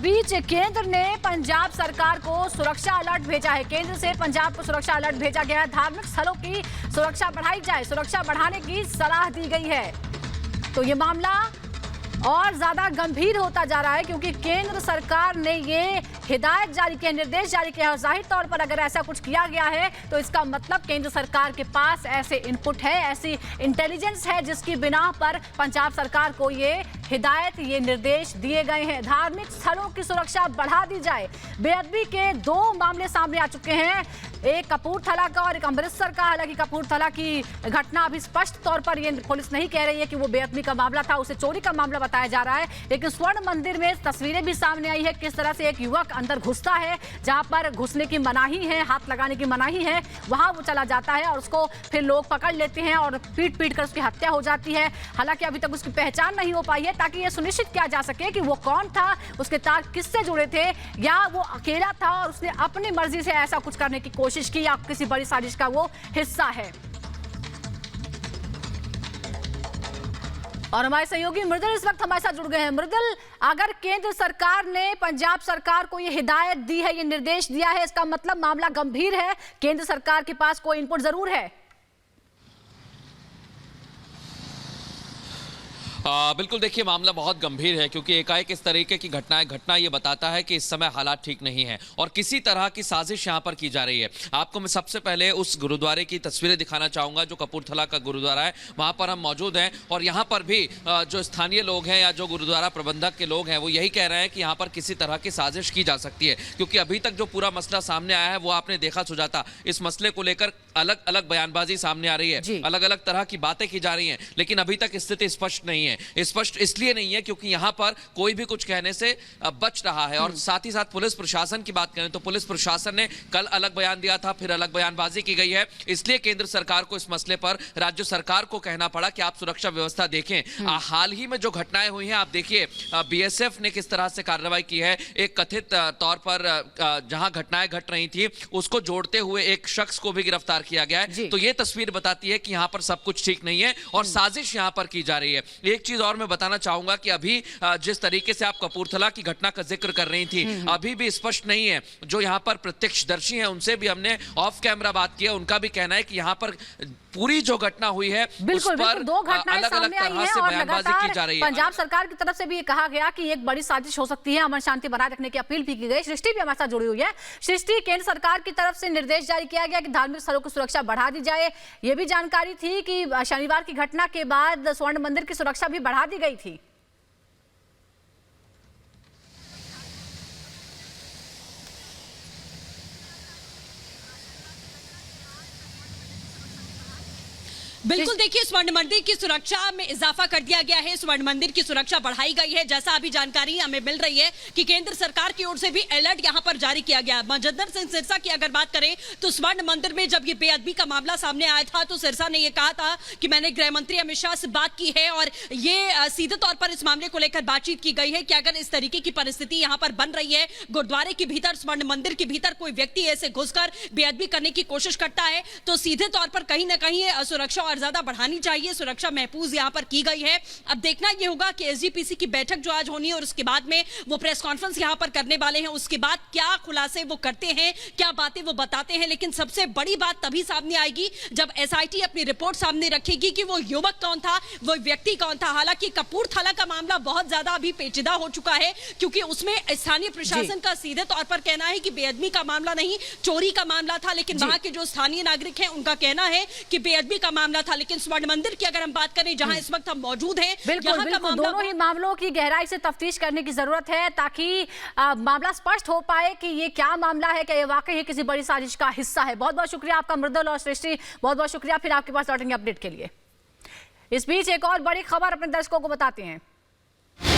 बीच केंद्र ने पंजाब सरकार को सुरक्षा अलर्ट भेजा है। केंद्र से पंजाब को सुरक्षा अलर्ट भेजा गया है। धार्मिक स्थलों की सुरक्षा बढ़ाई जाए, सुरक्षा बढ़ाने की सलाह दी गई है। तो ये मामला और ज्यादा गंभीर होता जा रहा है क्योंकि केंद्र सरकार ने ये हिदायत जारी की, निर्देश जारी किया है। जाहिर तौर पर अगर ऐसा कुछ किया गया है तो इसका मतलब केंद्र सरकार के पास ऐसे इनपुट है, ऐसी इंटेलिजेंस है जिसकी बिना पर पंजाब सरकार को ये हिदायत, ये निर्देश दिए गए हैं। धार्मिक स्थलों की सुरक्षा बढ़ा दी जाए। बेअदबी के दो मामले सामने आ चुके हैं, एक कपूरथला का और एक अमृतसर का। हालांकि कपूरथला की घटना अभी स्पष्ट तौर पर ये पुलिस नहीं कह रही है कि वो बेअदबी का मामला था, उसे चोरी का मामला बताया जा रहा है। लेकिन स्वर्ण मंदिर में तस्वीरें भी सामने आई है किस तरह से एक युवक अंदर घुसता है, जहां पर घुसने की मनाही है, हाथ लगाने की मनाही है, वहां वो चला जाता है और उसको फिर लोग पकड़ लेते हैं और पीट पीट कर उसकी हत्या हो जाती है। हालांकि अभी तक उसकी पहचान नहीं हो पाई है ताकि यह सुनिश्चित किया जा सके कि वो कौन था, उसके तार किससे जुड़े थे, या वो अकेला था और उसने अपनी मर्जी से ऐसा कुछ करने की कोशिश की, या किसी बड़ी साजिश का वो हिस्सा है। और हमारे सहयोगी मृदुल इस वक्त हमारे साथ जुड़ गए हैं। मृदुल, अगर केंद्र सरकार ने पंजाब सरकार को ये हिदायत दी है, ये निर्देश दिया है, इसका मतलब मामला गंभीर है, केंद्र सरकार के पास कोई इनपुट जरूर है। बिल्कुल, देखिए मामला बहुत गंभीर है क्योंकि एकाएक इस तरीके की घटना ये बताता है कि इस समय हालात ठीक नहीं है और किसी तरह की साजिश यहां पर की जा रही है। आपको मैं सबसे पहले उस गुरुद्वारे की तस्वीरें दिखाना चाहूंगा जो कपूरथला का गुरुद्वारा है, वहां पर हम मौजूद हैं और यहां पर भी जो स्थानीय लोग हैं या जो गुरुद्वारा प्रबंधक के लोग हैं वो यही कह रहे हैं कि यहाँ पर किसी तरह की साजिश की जा सकती है क्योंकि अभी तक जो पूरा मसला सामने आया है वो आपने देखा सुजाता, इस मसले को लेकर अलग अलग बयानबाजी सामने आ रही है, अलग अलग तरह की बातें की जा रही हैं, लेकिन अभी तक स्थिति स्पष्ट नहीं है। स्पष्ट इसलिए नहीं है क्योंकि यहां पर कोई भी कुछ कहने से बच रहा है। और साथ ही साथ पुलिस प्रशासन की बात करें तो पुलिस प्रशासन ने कल अलग बयान दिया था, फिर अलग बयानबाजी की गई है। इसलिए केंद्र सरकार को इस मसले पर राज्य सरकार को कहना पड़ा कि आप सुरक्षा व्यवस्था देखें। हाल ही में जो घटनाएं हुई हैं आप देखिए, बीएसएफ ने किस तरह से कार्रवाई की है। एक कथित तौर पर जहां घटनाएं घट रही थी उसको जोड़ते हुए एक शख्स को भी गिरफ्तार किया गया है। तो यह तस्वीर बताती है कि यहां पर सब कुछ ठीक नहीं है और साजिश यहां पर की जा रही है। एक चीज और मैं बताना चाहूंगा कि अभी जिस तरीके से आप कपूरथला की घटना का जिक्र कर रही थी, अभी भी स्पष्ट नहीं है। जो यहां पर प्रत्यक्षदर्शी हैं उनसे भी हमने ऑफ कैमरा बात की है, उनका भी कहना है कि यहां पर पूरी जो घटना हुई है बिल्कुल, उस पर दो घटनाएं सामने आई हैं और लगातार की जा रही है। पंजाब सरकार की तरफ से भी ये कहा गया कि एक बड़ी साजिश हो सकती है, अमन शांति बनाए रखने की अपील भी की गई। सृष्टि भी हमारे साथ जुड़ी हुई है। सृष्टि, केंद्र सरकार की तरफ से निर्देश जारी किया गया कि धार्मिक स्थलों की सुरक्षा बढ़ा दी जाए। ये भी जानकारी थी कि शनिवार की घटना के बाद स्वर्ण मंदिर की सुरक्षा भी बढ़ा दी गई थी। बिल्कुल, देखिए स्वर्ण मंदिर की सुरक्षा में इजाफा कर दिया गया है, स्वर्ण मंदिर की सुरक्षा बढ़ाई गई है। जैसा अभी जानकारी हमें मिल रही है कि केंद्र सरकार की ओर से भी अलर्ट यहां पर जारी किया गया। मनजिंदर सिंह सिरसा की अगर बात करें तो स्वर्ण मंदिर में जब ये बेअदबी का मामला सामने आया था तो सिरसा ने यह कहा था कि मैंने गृह मंत्री अमित शाह से बात की है और ये सीधे तौर पर इस मामले को लेकर बातचीत की गई है कि अगर इस तरीके की परिस्थिति यहां पर बन रही है, गुरुद्वारे के भीतर, स्वर्ण मंदिर के भीतर कोई व्यक्ति ऐसे घुसकर बेअदबी करने की कोशिश करता है तो सीधे तौर पर कहीं ना कहीं सुरक्षा और ज्यादा बढ़ानी चाहिए। सुरक्षा महफूज यहां पर की गई है। अब देखना यह होगा कि एसजीपीसी की बैठक जो आज होनी है और उसके बाद में वो प्रेस कॉन्फ्रेंस यहां पर करने वाले हैं, उसके बाद क्या खुलासे वो करते हैं, क्या बातें वो बताते हैं। लेकिन सबसे बड़ी बात तभी सामने आएगी जब एसआईटी अपनी रिपोर्ट सामने रखेगी कि वो युवक कौन था, वो व्यक्ति कौन था। हालांकि कपूरथला का मामला बहुत ज्यादा अभी पेचीदा हो चुका है क्योंकि उसमें स्थानीय प्रशासन का सीधे तौर पर कहना है कि बेअदबी का मामला नहीं, चोरी का मामला था। लेकिन वहां के जो स्थानीय नागरिक हैं उनका कहना है कि बेअदबी का मामला था। लेकिन स्वर्ण मंदिर की अगर हम बात करें जहां इस वक्त हम मौजूद हैं, बिल्कुल, बिल्कुल, दोनों ही मामलों की गहराई से तफ्तीश करने की जरूरत है ताकि मामला स्पष्ट हो पाए कि ये क्या मामला है, क्या ये वाकई किसी बड़ी साजिश का हिस्सा है। बहुत बहुत शुक्रिया आपका मृदुल और सृष्टि, बहुत बहुत शुक्रिया। फिर आपके पास लौटेंगे अपडेट के लिए। इस बीच एक और बड़ी खबर अपने दर्शकों को बताते हैं।